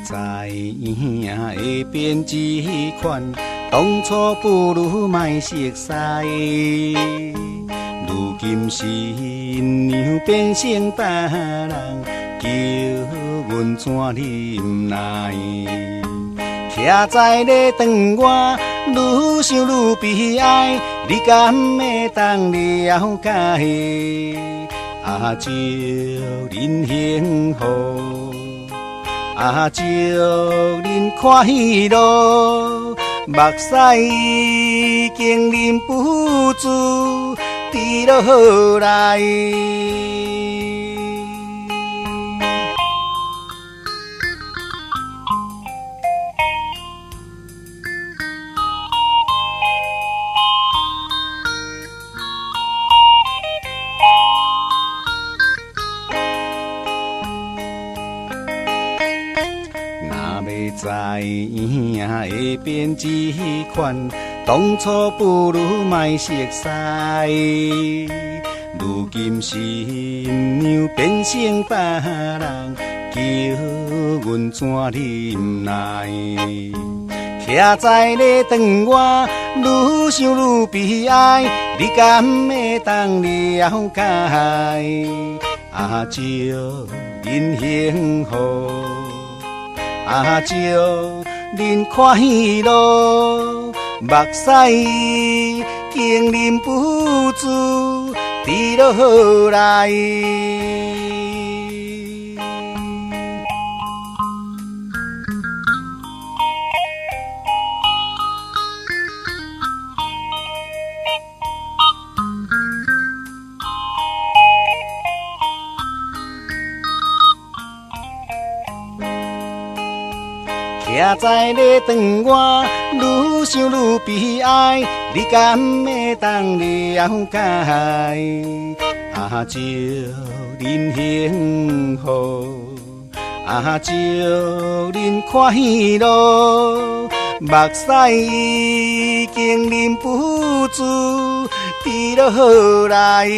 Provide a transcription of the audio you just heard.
在影会变一款，当初不如卖熟悉。如今新娘变成别人，叫阮怎忍耐？徛在咧长我，愈想愈悲哀。你敢会当了解？祝恁幸福。祝恁看喜乐，目屎经忍不住滴落来。在影会变一款，当初不如卖熟悉。如今新娘变成别人，叫阮怎忍耐？徛在咧长我，愈想愈悲哀。你敢会当了解？祝恁幸福。祝恁看喜乐，目屎经忍不住滴落来。徛在咧长我，愈想愈悲哀。你敢会当了解？祝恁幸福，祝恁看喜乐，目屎经忍不住滴落来。